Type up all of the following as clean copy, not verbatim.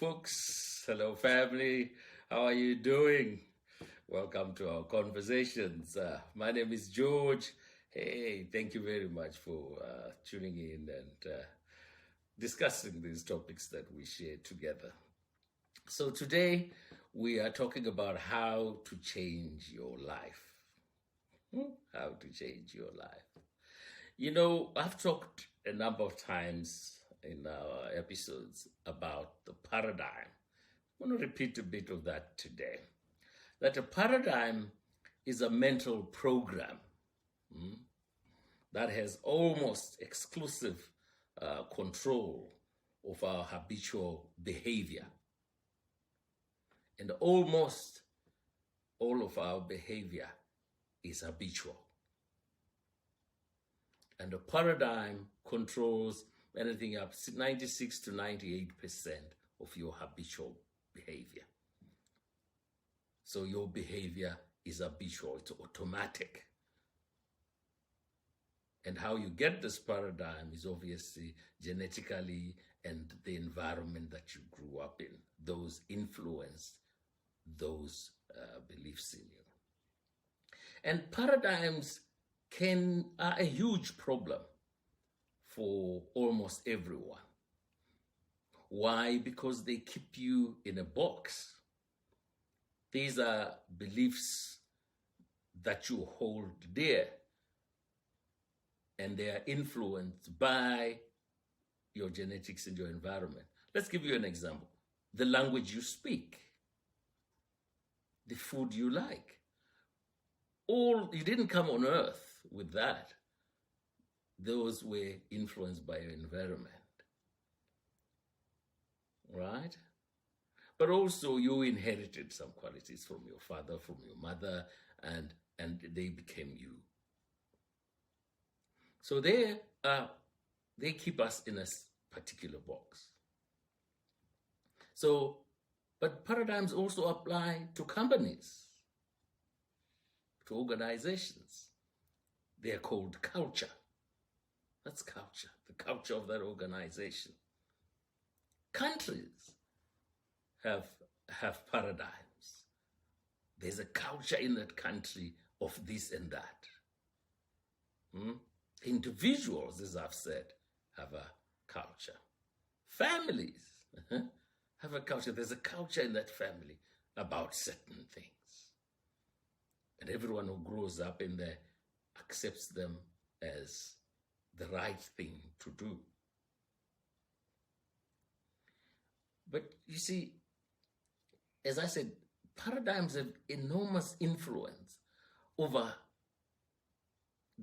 folks. Hello, family. How are you doing? Welcome to our conversations. My name is George. Hey, thank you very much for tuning in and discussing these topics that we share together. So, today we are talking about how to change your life. How to change your life. I've talked a number of times in our episodes about the paradigm. I want to repeat a bit of that today. That a paradigm is a mental program that has almost exclusive control of our habitual behavior. And almost all of our behavior is habitual. And the paradigm controls anything up 96 to 98% of your habitual behavior. So your behavior is habitual, it's automatic. And how you get this paradigm is obviously genetically and the environment that you grew up in. Those influenced those beliefs in you. And paradigms are a huge problem for almost everyone. Why? Because they keep you in a box. These are beliefs that you hold dear, and they are influenced by your genetics and your environment. Let's give you an example. The language you speak, the food you like. You didn't come on earth with that. Those were influenced by your environment, right? But also you inherited some qualities from your father, from your mother, and they became you. So they keep us in a particular box. But paradigms also apply to companies, to organizations. They are called culture. That's culture, the culture of that organization. Countries have paradigms. There's a culture in that country of this and that. Individuals, as I've said, have a culture. Families have a culture. There's a culture in that family about certain things. And everyone who grows up in there accepts them as the right thing to do. But you see, as I said, paradigms have enormous influence over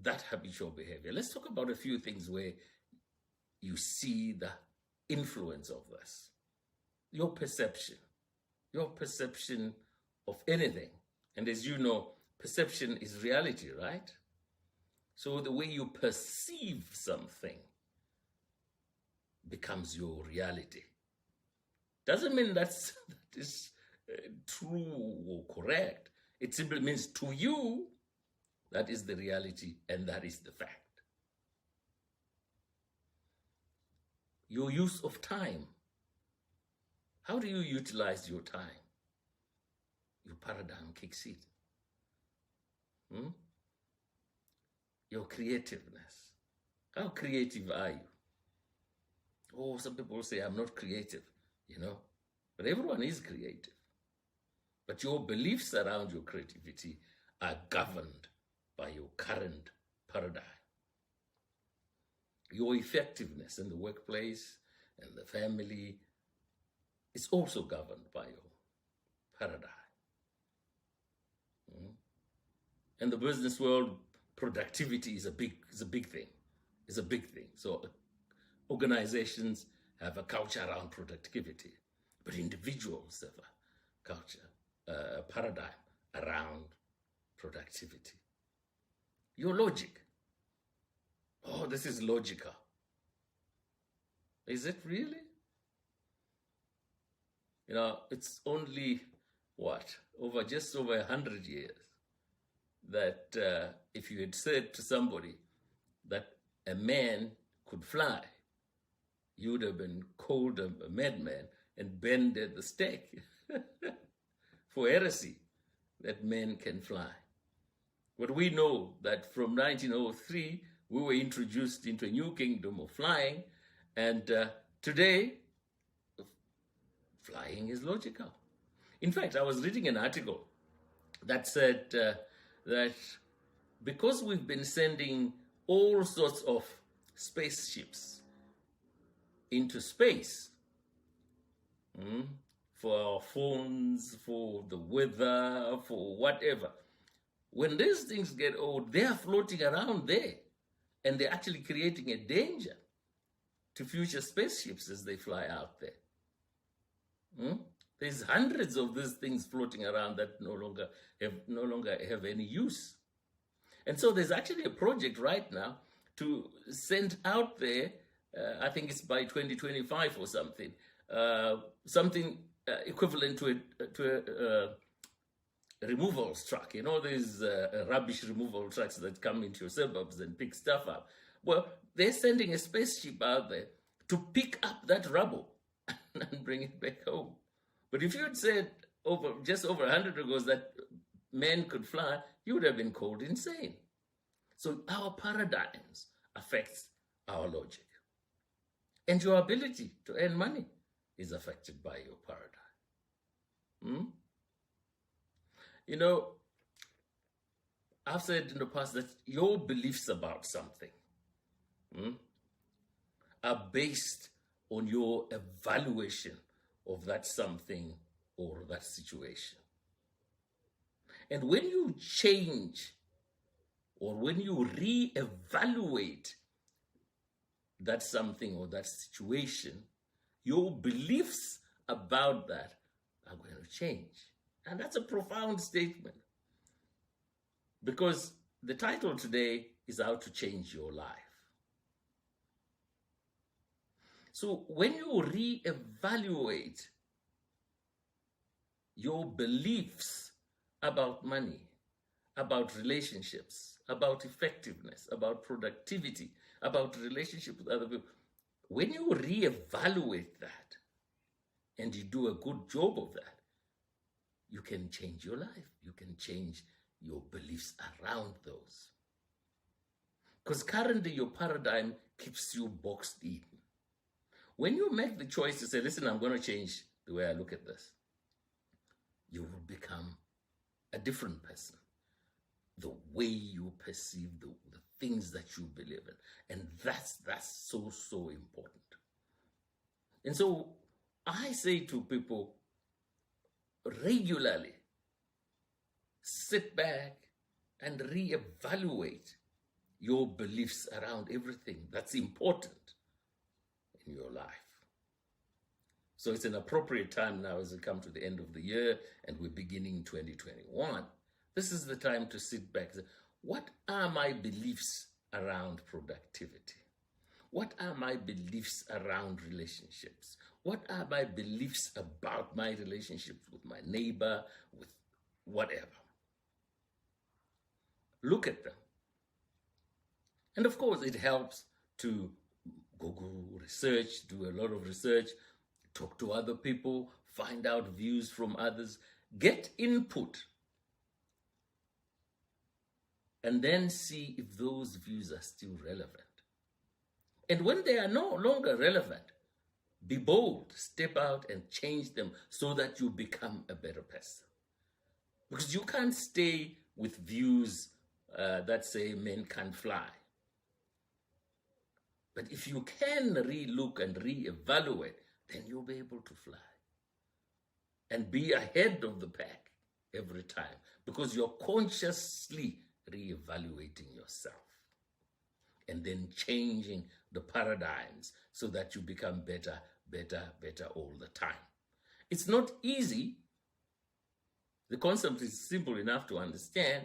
that habitual behavior. Let's talk about a few things where you see the influence of this. Your perception of anything. And as you know, perception is reality, right? So the way you perceive something becomes your reality. Doesn't mean that is true or correct. It simply means to you, that is the reality and that is the fact. Your use of time. How do you utilize your time? Your paradigm kicks in. Your creativeness. How creative are you? Oh, some people say, I'm not creative, But everyone is creative. But your beliefs around your creativity are governed by your current paradigm. Your effectiveness in the workplace and the family is also governed by your paradigm. In the business world, productivity is a big thing. It's a big thing. So organizations have a culture around productivity, but individuals have a culture, a paradigm around productivity. Your logic. Oh, this is logical. Is it really? It's only just over 100 years that if you had said to somebody that a man could fly, you would have been called a madman and bended the stake for heresy that men can fly. But we know that from 1903, we were introduced into a new kingdom of flying, and today, flying is logical. In fact, I was reading an article that said that because we've been sending all sorts of spaceships into space, for our phones, for the weather, for whatever, when these things get old, they are floating around there, and they're actually creating a danger to future spaceships as they fly out there. There's hundreds of these things floating around that no longer have any use. And so there's actually a project right now to send out there, I think it's by 2025 or something, something equivalent to a removal truck. You know, there's rubbish removal trucks that come into your suburbs and pick stuff up. Well, they're sending a spaceship out there to pick up that rubble and bring it back home. But if you had said just over 100 ago that men could fly, you would have been called insane. So our paradigms affects our logic. And your ability to earn money is affected by your paradigm. You know, I've said in the past that your beliefs about something are based on your evaluation of that something or that situation. And when you change or when you re-evaluate that something or that situation, your beliefs about that are going to change. And that's a profound statement, because the title today is How to Change Your Life. So when you re-evaluate your beliefs about money, about relationships, about effectiveness, about productivity, about relationship with other people, when you re-evaluate that and you do a good job of that, you can change your life. You can change your beliefs around those. Because currently your paradigm keeps you boxed in. When you make the choice to say, listen, I'm going to change the way I look at this, you will become a different person. The way you perceive the things that you believe in. And that's so, so important. And so I say to people regularly, sit back and reevaluate your beliefs around everything that's important in your life. So it's an appropriate time now as we come to the end of the year and we're beginning 2021. This is the time to sit back and say, what are my beliefs around productivity? What are my beliefs around relationships? What are my beliefs about my relationships with my neighbor, with whatever? Look at them. And of course, it helps to Google research, do a lot of research, talk to other people, find out views from others, get input, and then see if those views are still relevant. And when they are no longer relevant, be bold, step out and change them so that you become a better person. Because you can't stay with views that say men can't fly. But if you can re-look and re-evaluate, then you'll be able to fly and be ahead of the pack every time, because you're consciously re-evaluating yourself and then changing the paradigms so that you become better all the time. It's not easy. The concept is simple enough to understand,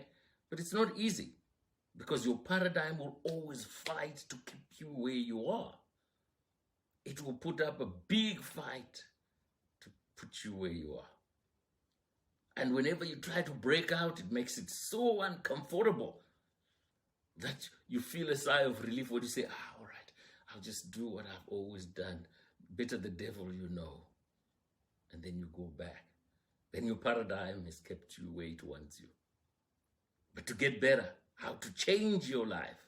but it's not easy because your paradigm will always fight to keep you where you are. It will put up a big fight to put you where you are. And whenever you try to break out, it makes it so uncomfortable that you feel a sigh of relief when you say, all right, I'll just do what I've always done. Better the devil you know and then you go back. Then your paradigm has kept you where it wants you. But to get better, how to change your life,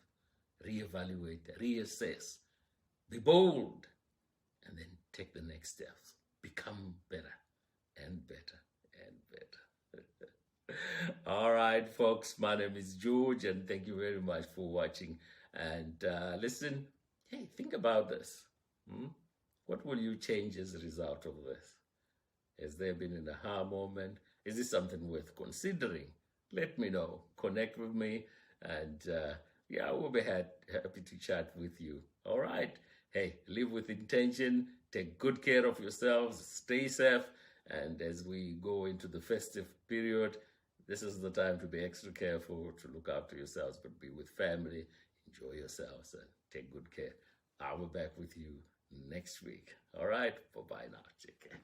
reevaluate, reassess, be bold, and then take the next steps. Become better and better and better. All right, folks, my name is George, and thank you very much for watching. And listen, hey, think about this. What will you change as a result of this? Has there been an aha moment? Is this something worth considering? Let me know. Connect with me, and yeah, we'll be happy to chat with you. All right. Hey, live with intention. Take good care of yourselves. Stay safe. And as we go into the festive period, this is the time to be extra careful, to look after yourselves, but be with family. Enjoy yourselves and take good care. I'll be back with you next week. All right. Bye-bye now. Take care.